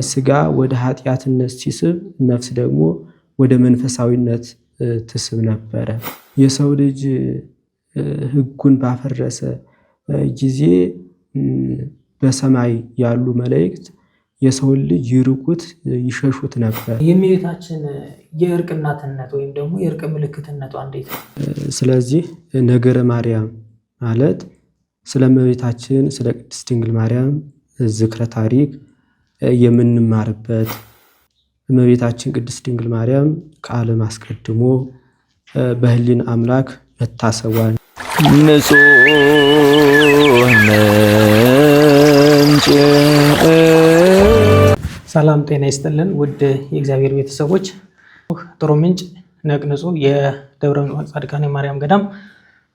ስጋ ወደ ኃጢአትነት ሲስብ ነፍስ ደግሞ ወደ መንፈሳዊነት ትስብ ነበረ። የሰው ልጅ ሕጉን ባፈረሰ ጊዜ በሰማይ ያሉ መላእክት የሰውን ልጅ ይርቁት ይሸሹት ነበር። የእመቤታችን የእርቅ እናትነት ወይም ደግሞ የእርቅ ምልክትነቷ እንዴት ነው? ስለዚህ ነገረ ማርያም ማለት ስለ እመቤታችን ስለ ቅድስት ድንግል ማርያም ዝክረ ታሪክ የምንማርበት እመቤታችን ቅድስት ድንግል ማርያም ከዓለም አስቀድሞ በህሊና አምላክ መታሰቧን ንጹሕ ምንጭ። ሰላም ጤና ይስጥልን ውድ የእግዚአብሔር ቤተሰቦች፣ ጥሩ ምንጭ ነቅንጹ የደብረ ምጥማቅ ጻድቃኔ ማርያም ገዳም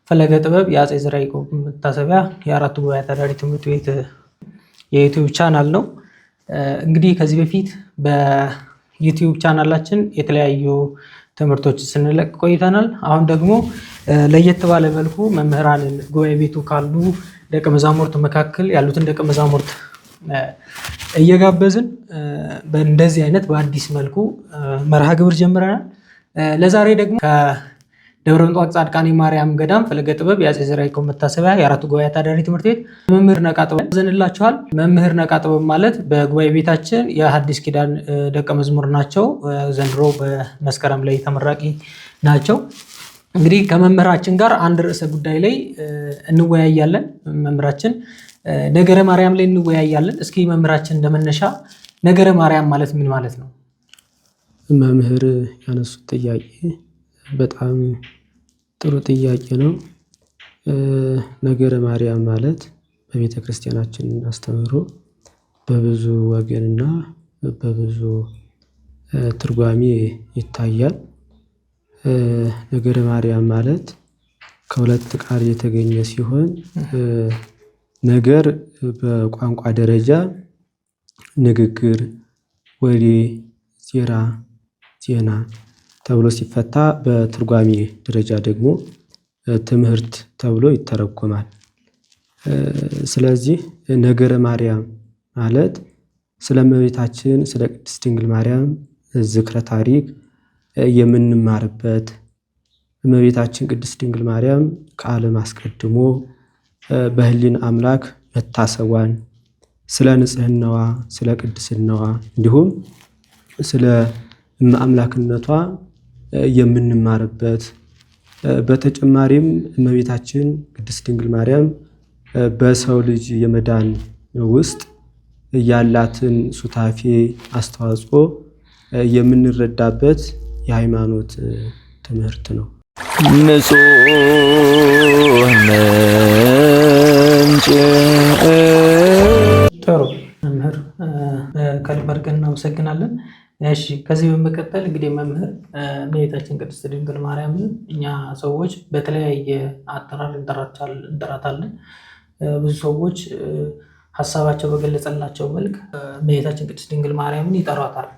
ፈለገ ጥበብ የአፄ ዘርዓ ያዕቆብ መታሰቢያ የአራቱ ጉባኤያት አዳሪ ትምህርት ቤት የዩቲዩብ ቻናል ነው። እንግዲህ ከዚህ በፊት በዩቲዩብ ቻናላችን የተለያዩ ትምህርቶች ስንለቅ ቆይተናል። አሁን ደግሞ ለየት ባለ መልኩ መምህራንን ጉባኤ ቤቱ ካሉ ደቀ መዛሙርት መካከል ያሉትን ደቀ መዛሙርት እየጋበዝን በእንደዚህ አይነት በአዲስ መልኩ መርሃ ግብር ጀምረናል። ለዛሬ ደግሞ ከደብረ ምጥማቅ ጻድቃኔ ማርያም ገዳም ፈለገ ጥበብ የአፄ ዘርዓ ያዕቆብ መታሰቢያ የአራቱ ጉባኤያት አዳሪ ትምህርት ቤት መምህር ነቃ ጥበብ ዘንላችኋል። መምህር ነቃ ጥበብ ማለት በጉባኤ ቤታችን የሐዲስ ኪዳን ደቀ መዝሙር ናቸው። ዘንድሮ በመስከረም ላይ ተመራቂ ናቸው። እንግዲህ ከመምህራችን ጋር አንድ ርዕሰ ጉዳይ ላይ እንወያያለን። መምህራችን ነገረ ማርያም ላይ እንወያያለን። እስኪ መምህራችን እንደመነሻ ነገረ ማርያም ማለት ምን ማለት ነው? መምህር ያነሱት ጥያቄ በጣም ጥሩ ጥያቄ ነው። ነገረ ማርያም ማለት በቤተ ክርስቲያናችን አስተምህሮ በብዙ ወገንና በብዙ ትርጓሜ ይታያል። ነገረ ማርያም ማለት ከሁለት ቃል የተገኘ ሲሆን ነገር በቋንቋ ደረጃ ንግግር፣ ወሬ፣ ዜራ፣ ዜና ተብሎ ሲፈታ በትርጓሜ ደረጃ ደግሞ ትምህርት ተብሎ ይተረጎማል። ስለዚህ ነገረ ማርያም ማለት ስለ እመቤታችን ስለ ቅድስት ድንግል ማርያም ዝክረ ታሪክ የምንማርበት እመቤታችን ቅድስት ድንግል ማርያም ከዓለም አስቀድሞ በህሊና አምላክ መታሰቧን ስለ ንጽህናዋ ስለ ቅድስናዋ እንዲሁም ስለ አምላክነቷ የምንማርበት በተጨማሪም እመቤታችን ቅድስት ድንግል ማርያም በሰው ልጅ የመዳን ውስጥ ያላትን ሱታፌ አስተዋጽኦ የምንረዳበት የሃይማኖት ትምህርት ነው። ንጹሕ ምንጭ። ጥሩ መምህር ከልብ አድርገን እናመሰግናለን። እሺ ከዚህ በመቀጠል እንግዲህ መምህር እመቤታችን ቅድስት ድንግል ማርያምን እኛ ሰዎች በተለያየ አጠራር እንጠራታለን። ብዙ ሰዎች ሀሳባቸው በገለጸላቸው መልክ እመቤታችን ቅድስት ድንግል ማርያምን ይጠሯታል።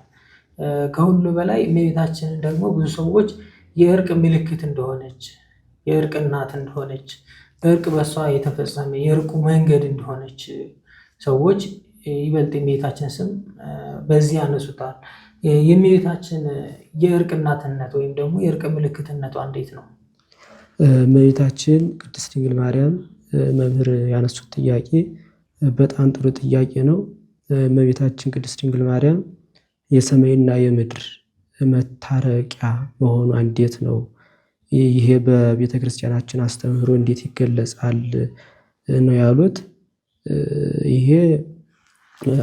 ከሁሉ በላይ እመቤታችንን ደግሞ ብዙ ሰዎች የእርቅ ምልክት እንደሆነች፣ የእርቅ እናት እንደሆነች፣ እርቅ በሷ የተፈጸመ የእርቁ መንገድ እንደሆነች ሰዎች ይበልጥ የእመቤታችን ስም በዚህ ያነሱታል። የእመቤታችን የእርቅ እናትነት ወይም ደግሞ የእርቅ ምልክትነቷ እንዴት ነው? እመቤታችን ቅድስት ድንግል ማርያም መምህር ያነሱት ጥያቄ በጣም ጥሩ ጥያቄ ነው። እመቤታችን ቅድስት ድንግል ማርያም የሰማይና የምድር መታረቂያ መሆኗ እንዴት ነው? ይሄ በቤተ ክርስቲያናችን አስተምህሮ እንዴት ይገለጻል ነው ያሉት። ይሄ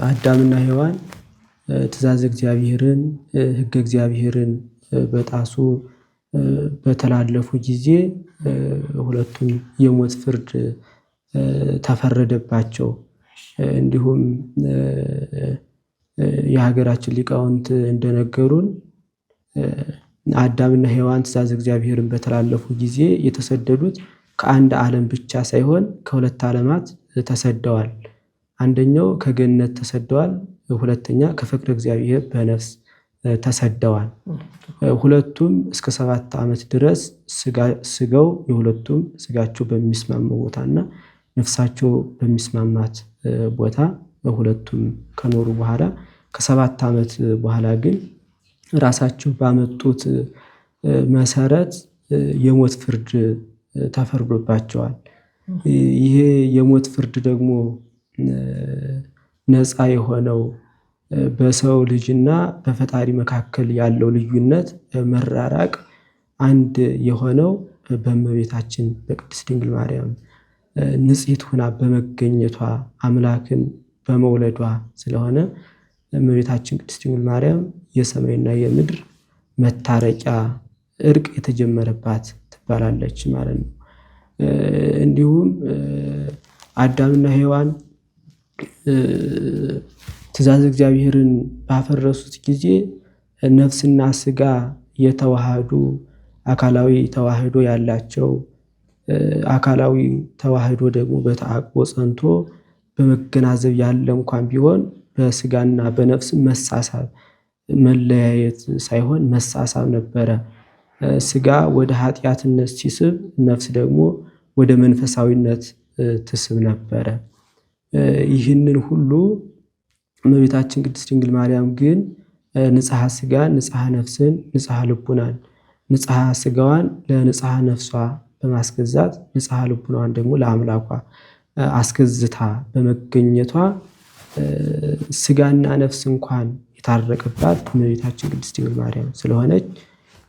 አዳምና ሔዋን ትእዛዝ እግዚአብሔርን ሕገ እግዚአብሔርን በጣሱ በተላለፉ ጊዜ ሁለቱም የሞት ፍርድ ተፈረደባቸው። እንዲሁም የሀገራችን ሊቃውንት እንደነገሩን አዳምና ሔዋን ትእዛዝ እግዚአብሔርን በተላለፉ ጊዜ የተሰደዱት ከአንድ ዓለም ብቻ ሳይሆን ከሁለት ዓለማት ተሰደዋል። አንደኛው ከገነት ተሰደዋል፣ ሁለተኛ ከፍቅረ እግዚአብሔር በነፍስ ተሰደዋል። ሁለቱም እስከ 7 ዓመት ድረስ ስጋው የሁለቱም ስጋቸው በሚስማማው ቦታና ነፍሳቸው በሚስማማት ቦታ ሁለቱም ከኖሩ በኋላ ከ7 ዓመት በኋላ ግን ራሳቸው ባመጡት መሰረት የሞት ፍርድ ተፈርዶባቸዋል። ይሄ የሞት ፍርድ ደግሞ ነፃ የሆነው በሰው ልጅና በፈጣሪ መካከል ያለው ልዩነት መራራቅ አንድ የሆነው በእመቤታችን በቅድስት ድንግል ማርያም ንጽሕት ሆና በመገኘቷ አምላክን በመውለዷ ስለሆነ እመቤታችን ቅድስት ድንግል ማርያም የሰማይና የምድር መታረቂያ እርቅ የተጀመረባት ትባላለች ማለት ነው። እንዲሁም አዳምና ሔዋን ትእዛዝ እግዚአብሔርን ባፈረሱት ጊዜ ነፍስና ስጋ የተዋሃዱ አካላዊ ተዋህዶ ያላቸው አካላዊ ተዋህዶ ደግሞ በተዓቅቦ ጸንቶ በመገናዘብ ያለ እንኳን ቢሆን በስጋና በነፍስ መሳሳብ መለያየት ሳይሆን መሳሳብ ነበረ። ስጋ ወደ ኃጢአትነት ሲስብ፣ ነፍስ ደግሞ ወደ መንፈሳዊነት ትስብ ነበረ። ይህንን ሁሉ እመቤታችን ቅድስት ድንግል ማርያም ግን ንጽሐ ስጋን፣ ንጽሐ ነፍስን፣ ንጽሐ ልቡናን ንጽሐ ስጋዋን ለንጽሐ ነፍሷ በማስገዛት ንጽሐ ልቡናዋን ደግሞ ለአምላኳ አስገዝታ በመገኘቷ ስጋና ነፍስ እንኳን የታረቀባት እመቤታችን ቅድስት ድንግል ማርያም ስለሆነች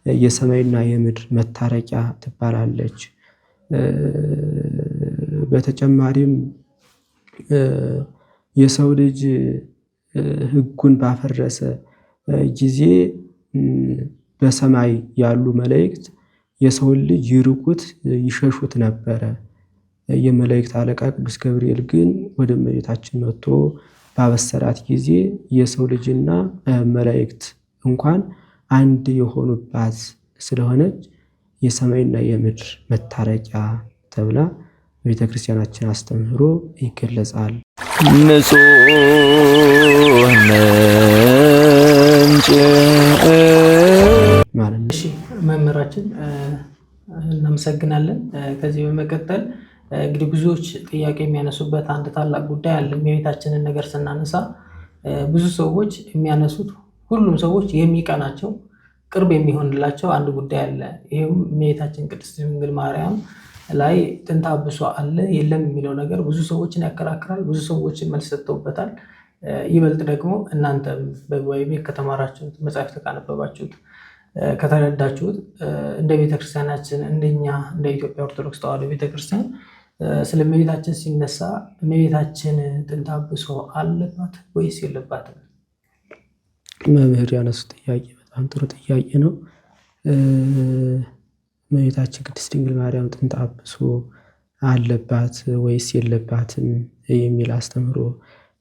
የሰማይና የምድር መታረቂያ ትባላለች። በተጨማሪም የሰው ልጅ ሕጉን ባፈረሰ ጊዜ በሰማይ ያሉ መላእክት የሰውን ልጅ ይርቁት ይሸሹት ነበረ። የመላእክት አለቃ ቅዱስ ገብርኤል ግን ወደ እመቤታችን መጥቶ ባበሰራት ጊዜ የሰው ልጅና መላእክት እንኳን አንድ የሆኑባት ስለሆነች የሰማይና የምድር መታረቂያ ተብላ በቤተ ክርስቲያናችን አስተምህሮ ይገለጻል። ንጹሕ ምንጭ ማለት ነው። እሺ መምህራችን እናመሰግናለን። ከዚህ በመቀጠል እንግዲህ ብዙዎች ጥያቄ የሚያነሱበት አንድ ታላቅ ጉዳይ አለ። የቤታችንን ነገር ስናነሳ ብዙ ሰዎች የሚያነሱት ሁሉም ሰዎች የሚቀናቸው ቅርብ የሚሆንላቸው አንድ ጉዳይ አለ። ይህም እመቤታችን ቅድስት ድንግል ማርያም ላይ ጥንተ አብሶ አለ የለም የሚለው ነገር ብዙ ሰዎችን ያከራክራል። ብዙ ሰዎችን መልስ ሰጥተውበታል። ይበልጥ ደግሞ እናንተም በጉባኤ ቤት ከተማራችሁት መጽሐፍት ካነበባችሁት ከተረዳችሁት እንደ ቤተክርስቲያናችን እንደኛ እንደ ኢትዮጵያ ኦርቶዶክስ ተዋሕዶ ቤተክርስቲያን ስለ እመቤታችን ሲነሳ እመቤታችን ጥንተ አብሶ አለባት ወይስ የለባትም? መምህር ያነሱት ጥያቄ በጣም ጥሩ ጥያቄ ነው። እመቤታችን ቅድስት ድንግል ማርያም ጥንተ አብሶ አለባት ወይስ የለባትም የሚል አስተምህሮ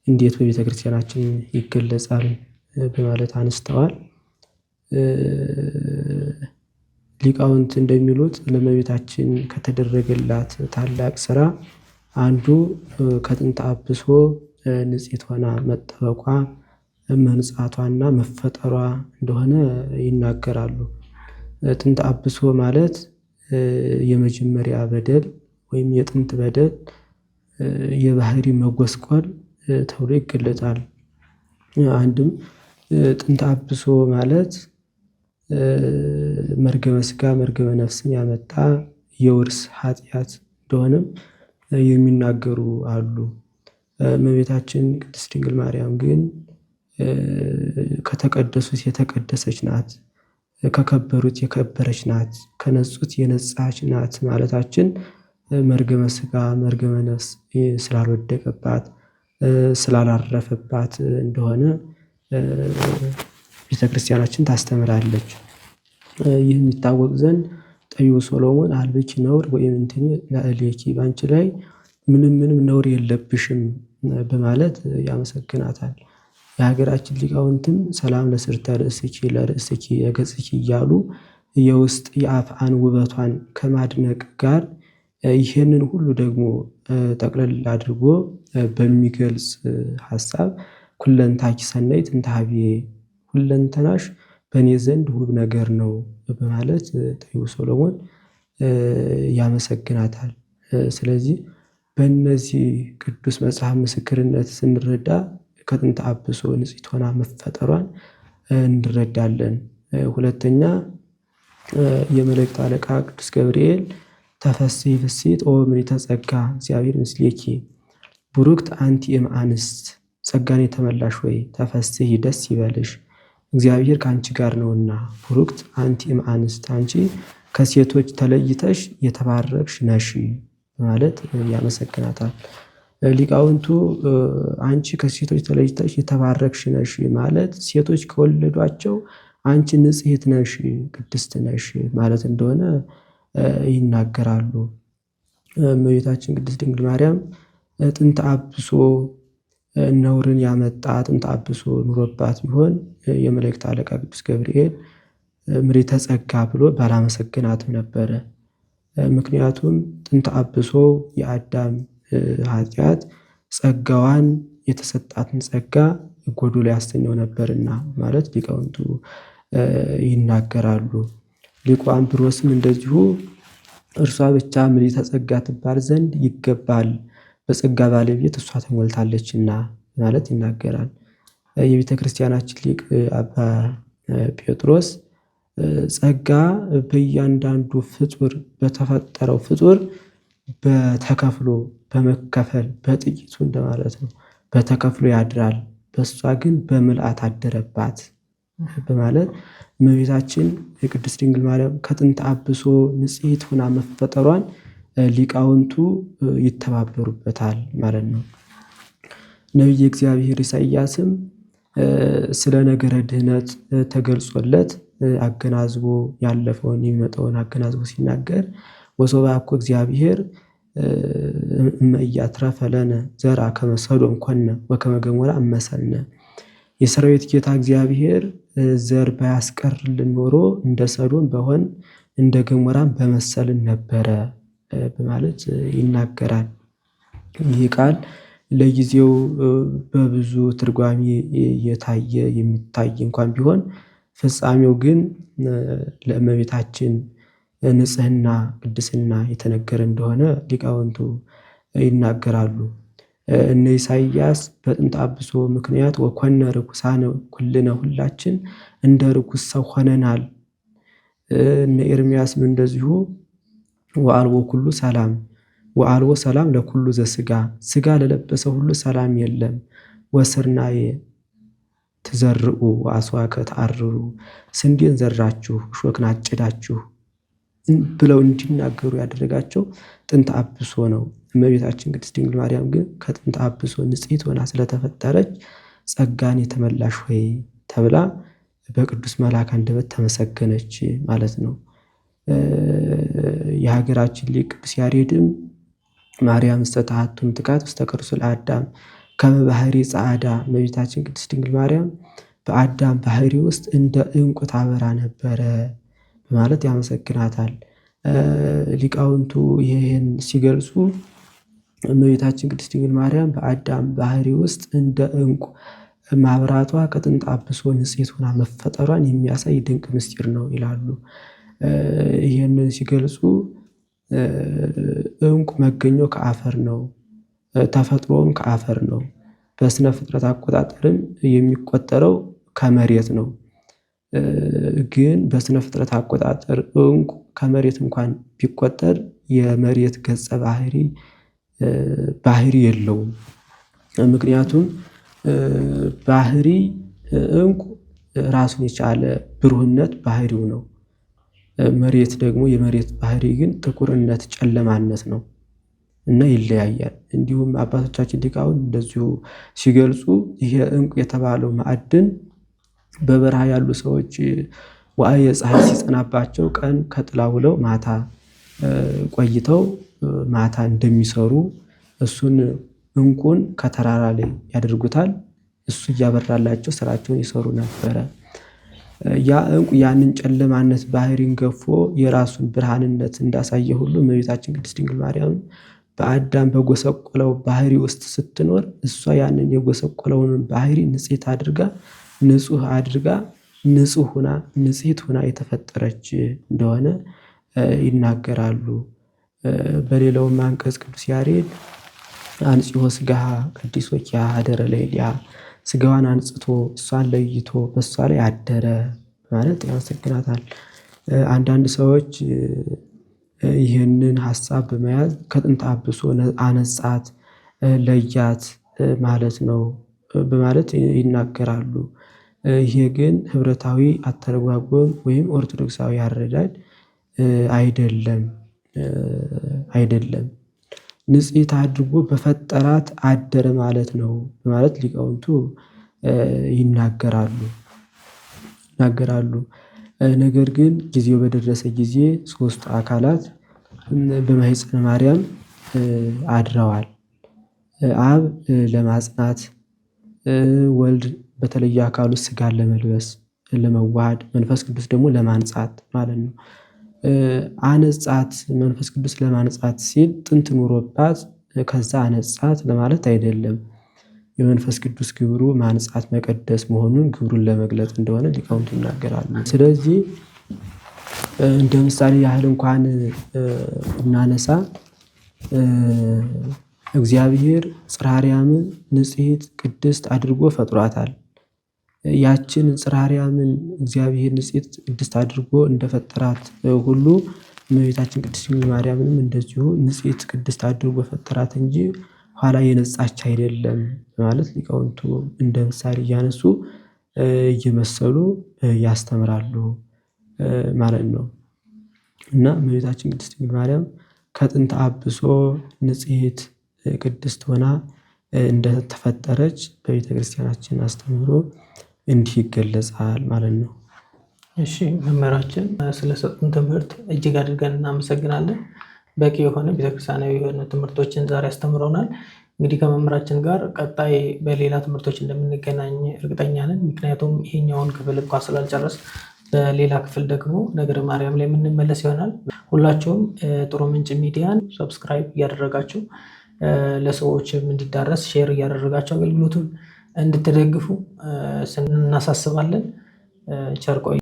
እንዴት በቤተ ክርስቲያናችን ይገለጻል በማለት አንስተዋል። ሊቃውንት እንደሚሉት ለእመቤታችን ከተደረገላት ታላቅ ስራ አንዱ ከጥንተ አብሶ ንጽሕት ሆና መጠበቋ መንጻቷና መፈጠሯ እንደሆነ ይናገራሉ። ጥንተ አብሶ ማለት የመጀመሪያ በደል ወይም የጥንት በደል የባህሪ መጎስቆል ተብሎ ይገለጻል። አንድም ጥንተ አብሶ ማለት መርገመ ሥጋ መርገመ ነፍስን ያመጣ የውርስ ኃጢአት እንደሆነም የሚናገሩ አሉ። እመቤታችን ቅድስት ድንግል ማርያም ግን ከተቀደሱት የተቀደሰች ናት፣ ከከበሩት የከበረች ናት፣ ከነጹት የነጻች ናት ማለታችን መርገመ ሥጋ መርገመ ነፍስ ስላልወደቀባት ስላላረፈባት እንደሆነ ቤተ ክርስቲያናችን ታስተምራለች። ይህ የሚታወቅ ዘንድ ጠቢቡ ሶሎሞን አልብኪ ነውር ወይም እንትኒ ለእሌኪ፣ ባንቺ ላይ ምንም ነውር የለብሽም በማለት ያመሰግናታል። የሀገራችን ሊቃውንትም ሰላም ለስርተ ርእስኪ ለርእስኪ የገጽኪ እያሉ የውስጥ የአፍአን ውበቷን ከማድነቅ ጋር ይህንን ሁሉ ደግሞ ጠቅለል አድርጎ በሚገልጽ ሀሳብ ኩለንታኪ ሰናይት እንተ ኀቤየ፣ ሁለንተናሽ በእኔ ዘንድ ውብ ነገር ነው በማለት ጠቢቡ ሶሎሞን ያመሰግናታል። ስለዚህ በእነዚህ ቅዱስ መጽሐፍ ምስክርነት ስንረዳ ከጥንተ አብሶ ንጽሕት ሆና መፈጠሯን እንረዳለን። ሁለተኛ የመላእክት አለቃ ቅዱስ ገብርኤል ተፈሥሒ ፍሥሕት ኦ ምልዕተ ጸጋ እግዚአብሔር ምስሌኪ ቡሩክት አንቲ እምአንስት ጸጋን የተመላሽ ወይ ተፈሥሒ ደስ ይበልሽ እግዚአብሔር ከአንቺ ጋር ነውና ቡሩክት አንቲ እምአንስት አንቺ ከሴቶች ተለይተሽ የተባረክሽ ነሽ በማለት ያመሰግናታል። ሊቃውንቱ አንቺ ከሴቶች ተለይተሽ የተባረክሽ ነሽ ማለት ሴቶች ከወለዷቸው አንቺ ንጽሕት ነሽ ቅድስት ነሽ ማለት እንደሆነ ይናገራሉ። እመቤታችን ቅድስት ድንግል ማርያም ጥንተ አብሶ ነውርን ያመጣ ጥንተ አብሶ ኑሮባት ቢሆን የመላእክት አለቃ ቅዱስ ገብርኤል ምልዕተ ጸጋ ብሎ ባላመሰግናትም ነበረ። ምክንያቱም ጥንተ አብሶ የአዳም ኃጢአት ጸጋዋን የተሰጣትን ጸጋ ጎዶሎ ያሰኘው ነበርና ማለት ሊቃውንቱ ይናገራሉ። ሊቁ አምብሮስም እንደዚሁ እርሷ ብቻ ምልዕተ ጸጋ ትባል ዘንድ ይገባል፣ በጸጋ ባለቤት እሷ ተሞልታለችና ማለት ይናገራል። የቤተ ክርስቲያናችን ሊቅ አባ ጴጥሮስ ጸጋ በእያንዳንዱ ፍጡር በተፈጠረው ፍጡር በተከፍሎ በመከፈል በጥቂቱ እንደማለት ነው በተከፍሎ ያድራል፣ በእሷ ግን በምልአት አደረባት በማለት እመቤታችን የቅድስት ድንግል ማርያም ከጥንተ አብሶ ንጽሕት ሆና መፈጠሯን ሊቃውንቱ ይተባበሩበታል ማለት ነው። ነቢየ እግዚአብሔር ኢሳይያስም ስለ ነገረ ድኅነት ተገልጾለት አገናዝቦ ያለፈውን የሚመጣውን አገናዝቦ ሲናገር ወሶበ አኮ እግዚአብሔር እመ ኢያትረፈ ለነ ዘርአ ከመ ሰዶም ኮነ ወከመ ገሞራ እመሰልነ የሰራዊት ጌታ እግዚአብሔር ዘር ባያስቀርልን ኖሮ እንደ ሰዶም በሆን እንደ ገሞራም በመሰልን ነበረ በማለት ይናገራል። ይህ ቃል ለጊዜው በብዙ ትርጓሜ የታየ የሚታይ እንኳን ቢሆን ፍጻሜው ግን ለእመቤታችን ንጽሕና ቅድስና የተነገረ እንደሆነ ሊቃውንቱ ይናገራሉ። እነ ኢሳይያስ በጥንተ አብሶ ምክንያት ወኮነ ርኩሳነ ኩልነ ሁላችን እንደ ርኩስ ሰው ሆነናል። እነ ኤርምያስም እንደዚሁ ወአልቦ ኩሉ ሰላም ወአልቦ ሰላም ለኩሉ ዘሥጋ ሥጋ ለለበሰ ሁሉ ሰላም የለም። ወስርናየ ትዘርኡ ወአስዋከ ተአርሩ ስንዴን ዘራችሁ እሾክን አጭዳችሁ ብለው እንዲናገሩ ያደረጋቸው ጥንተ አብሶ ነው። እመቤታችን ቅድስት ድንግል ማርያም ግን ከጥንተ አብሶ ንጽሕት ሆና ስለተፈጠረች ጸጋን የተመላሽ ሆይ ተብላ በቅዱስ መልአክ አንደበት ተመሰገነች ማለት ነው። የሀገራችን ሊቅ ቅዱስ ያሬድም ማርያም እስተታሃቱም ትካት ውስተ ከርሱ ለአዳም ከመ ባሕሪ ጸዓዳ እመቤታችን ቅድስት ድንግል ማርያም በአዳም ባሕሪ ውስጥ እንደ ዕንቁ ታበራ ነበረ በማለት ያመሰግናታል። ሊቃውንቱ ይህን ሲገልጹ እመቤታችን ቅድስት ድንግል ማርያም በአዳም ባሕሪ ውስጥ እንደ ዕንቁ ማብራቷ ከጥንተ አብሶ ንጽሕት ሆና መፈጠሯን የሚያሳይ ድንቅ ምስጢር ነው ይላሉ። ይህንን ሲገልጹ ዕንቁ መገኘው ከአፈር ነው፣ ተፈጥሮም ከአፈር ነው። በስነ ፍጥረት አቆጣጠርም የሚቆጠረው ከመሬት ነው። ግን በስነ ፍጥረት አቆጣጠር ዕንቁ ከመሬት እንኳን ቢቆጠር የመሬት ገጸ ባህሪ የለውም። ምክንያቱም ባህሪ ዕንቁ ራሱን የቻለ ብሩህነት ባህሪው ነው። መሬት ደግሞ የመሬት ባህሪ ግን ጥቁርነት፣ ጨለማነት ነው እና ይለያያል። እንዲሁም አባቶቻችን ሊቃውንት እንደዚሁ ሲገልጹ ይሄ ዕንቁ የተባለው ማዕድን በበረሃ ያሉ ሰዎች ዋዕየ ፀሐይ ሲጸናባቸው ቀን ከጥላ ውለው ማታ ቆይተው ማታ እንደሚሰሩ እሱን ዕንቁን ከተራራ ላይ ያደርጉታል። እሱ እያበራላቸው ስራቸውን ይሰሩ ነበረ። ያ ዕንቁ ያንን ጨለማነት ባህሪን ገፎ የራሱን ብርሃንነት እንዳሳየ ሁሉ እመቤታችን ቅድስት ድንግል ማርያም በአዳም በጎሰቆለው ባህሪ ውስጥ ስትኖር እሷ ያንን የጎሰቆለውን ባህሪ ንጽሕት አድርጋ ንጹሕ አድርጋ ንጹሕ ሆና ንጽሕት ሆና የተፈጠረች እንደሆነ ይናገራሉ። በሌላውም አንቀጽ ቅዱስ ያሬድ አንጽሖ ሥጋሃ ቅዲሶኪ ኀደረ ሌሊሃ ስጋዋን አንጽቶ እሷን ለይቶ በእሷ ላይ አደረ ማለት ያመሰግናታል። አንዳንድ ሰዎች ይህንን ሀሳብ በመያዝ ከጥንተ አብሶ አነጻት ለያት ማለት ነው በማለት ይናገራሉ። ይሄ ግን ህብረታዊ አተረጓጎም ወይም ኦርቶዶክሳዊ አረዳድ አይደለም። ንጽሕት አድርጎ በፈጠራት አደረ ማለት ነው በማለት ሊቃውንቱ ይናገራሉ። ነገር ግን ጊዜው በደረሰ ጊዜ ሶስቱ አካላት በማኅፀነ ማርያም አድረዋል። አብ ለማጽናት፣ ወልድ በተለየ አካሉ ስጋን ለመልበስ ለመዋሃድ፣ መንፈስ ቅዱስ ደግሞ ለማንጻት ማለት ነው። አነጻት መንፈስ ቅዱስ ለማንጻት ሲል ጥንት ኑሮባት ከዛ አነጻት ለማለት አይደለም። የመንፈስ ቅዱስ ግብሩ ማንጻት መቀደስ መሆኑን ግብሩን ለመግለጽ እንደሆነ ሊቃውንቱ ይናገራሉ። ስለዚህ እንደ ምሳሌ ያህል እንኳን እናነሳ እግዚአብሔር ጽርሐ አርያምን ንጽሕት ቅድስት አድርጎ ፈጥሯታል። ያችን ጽርሐ አርያምን እግዚአብሔር ንጽሕት ቅድስት አድርጎ እንደፈጠራት ሁሉ እመቤታችን ቅድስት ድንግል ማርያምንም እንደዚሁ ንጽሕት ቅድስት አድርጎ ፈጠራት እንጂ ኋላ የነጻች አይደለም ማለት ሊቃውንቱ እንደ ምሳሌ እያነሱ እየመሰሉ ያስተምራሉ ማለት ነው። እና እመቤታችን ቅድስት ድንግል ማርያም ከጥንተ አብሶ ንጽሕት ቅድስት ሆና እንደተፈጠረች በቤተ ክርስቲያናችን አስተምህሮ እንዲህ ይገለጻል ማለት ነው። እሺ መምህራችን ስለሰጡን ትምህርት እጅግ አድርገን እናመሰግናለን። በቂ የሆነ ቤተክርስቲያናዊ የሆኑ ትምህርቶችን ዛሬ አስተምረውናል። እንግዲህ ከመምህራችን ጋር ቀጣይ በሌላ ትምህርቶች እንደምንገናኝ እርግጠኛ ነን። ምክንያቱም ይሄኛውን ክፍል እንኳን ስላልጨረስ በሌላ ክፍል ደግሞ ነገረ ማርያም ላይ የምንመለስ ይሆናል። ሁላችሁም ጥሩ ምንጭ ሚዲያን ሰብስክራይብ እያደረጋችሁ ለሰዎችም እንዲዳረስ ሼር እያደረጋችሁ አገልግሎቱን እንድትደግፉ እናሳስባለን። ቸር ቆዩ።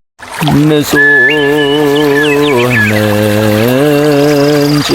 ንጹሕ ምንጭ